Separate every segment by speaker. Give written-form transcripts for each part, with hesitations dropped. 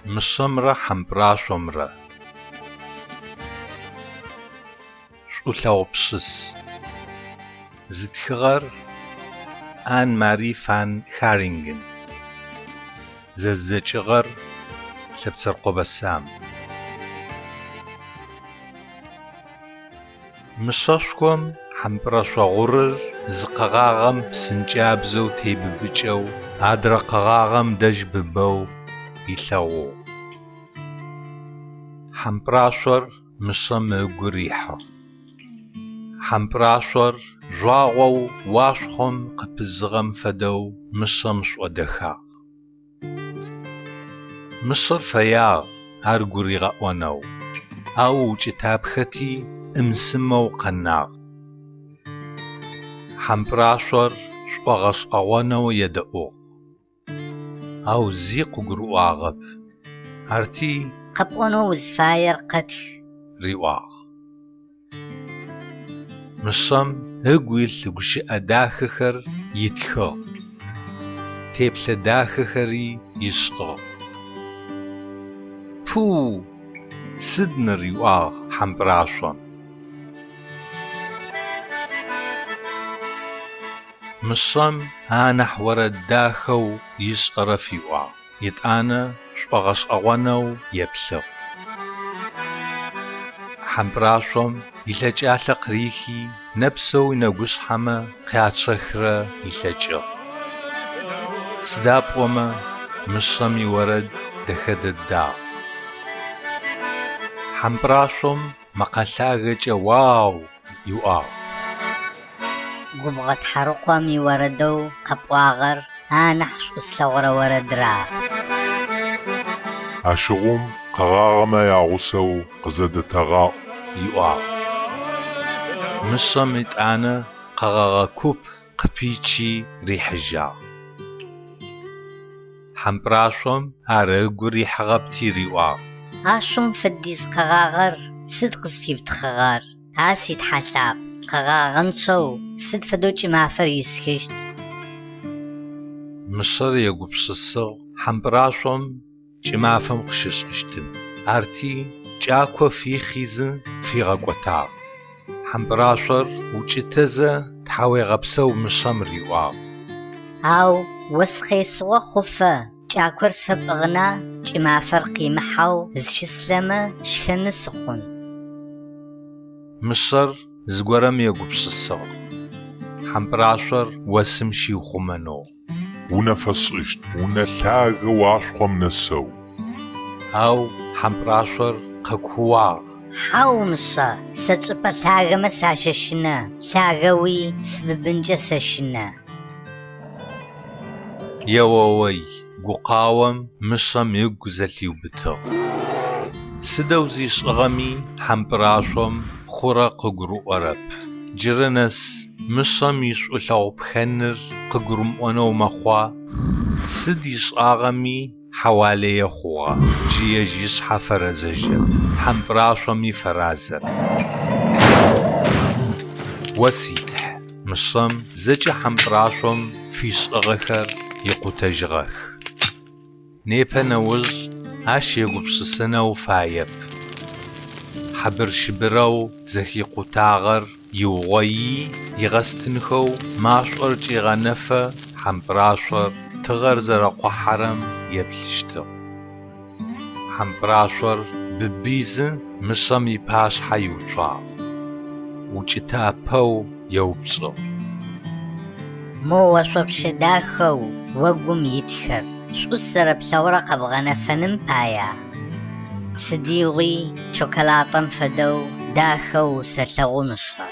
Speaker 1: مشمرة حمبراشمرة شؤلاو بشس زتخغر آن ماري فان خارينغن ززجغر لبسر قبسام مشاشكم حمبراشغورر زقغاغم بسنجابزو تيببجو أدرقغاغم دجببو يلغو حمبراشور مشم غريحة حمبراشور جواغو واشخم قبزغم فدو مشمش ودخا مشر فياغ هرغريغا ونو أو جتابختي امسمو قناغ حمبراشور شبغش أوانو يدقو أو زيق قرؤاغب هرتي
Speaker 2: قبونو وزفاير قتل
Speaker 1: رواغ مشم هقويل لغش أداخخر يتخغ تيبل داخخري يشغغ بو سدن رواغ حمبراشون مشم هانح ورد داخو يشغر فيواغ يتانا شبغش أوانو يبلغ حمبراشوم يلجألق ريخي نبسو نقوش حما قياتشخرة يلجأ سداب وما مشم يورد دخد الداغ حمبراشوم مقالاغج واو يواغ
Speaker 2: قبغت حرقومي وردو قبواغر آنحش أسلغر وردرا
Speaker 3: أشغم قغاغما يعوسو قزدتغا
Speaker 1: يواغ مشم يتانا قغاغا كوب قبيتشي ريحجا حمبراشوم أرغو ريحغبتي ريواغ
Speaker 2: آشوم فديس قغاغر صدقس في بتخغار آسيد حساب قغاغنشو صد فدوچي مافر يسكشت
Speaker 1: مشر يقبشسو حمبراشوم جمافم قشش اشتم ارتي جاكو في خيزن في غقوتاغ حمبراشر وجتزة تحاوي غبسو مشم ريواغ
Speaker 2: أو وسخي سوا خفة جاكورس فبغنا جمافر قيمحو زشسلمة شخن سخن
Speaker 1: مشر زغورم يقبشسو حمبراشر وسم شيوخو منو
Speaker 3: ونفسشت ونلاغ واشخم نسو
Speaker 1: أو حمبراشر قكواغ
Speaker 2: حاو مشا سجبا لاغ مساششنا لاغوي سببنجا سشنا
Speaker 1: يووي قاوم مشم يقزلي وبتو سدوزي شغمي حمبراشوم خورا ققرو أرب جرنس مشم يشغلو بخنر ققرم ونو مخوا سديش آغمي حوالي خوا جيجيش حفرزجة حمبراشومي فرازر وسيتح مشم زج حمبراشوم فيش أغخر يقوتجغخ نيبا نوز عاش يقبس سنة وفايب حبر شبرو زخي قوتاغر يوغي يغستنخو ماشور جيغانفة حمبراشور تغر زرقو حرم يبلشتو حمبراشور ببيزن مشم يباش حيوطا وجتابو يوبصو
Speaker 2: مو وشوب شداخو وقم يتخر شو السرب ثورة قبغنا فنم بايا سديغي شوكولاتم فدو داخو سلغو مصر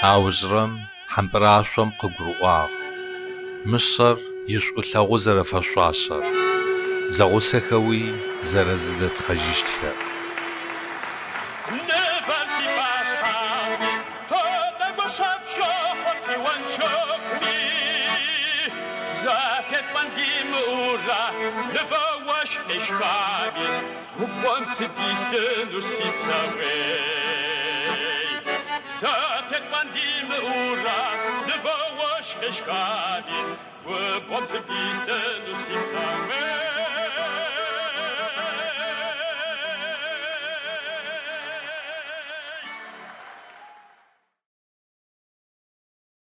Speaker 1: أوزرم حمبراشوم ققرؤاغ مصر يشقو لغو زرفشواشر زغو سخوي زرزدت خجيشتخر
Speaker 4: Ешкаби, в бонце бите, ну сицаме.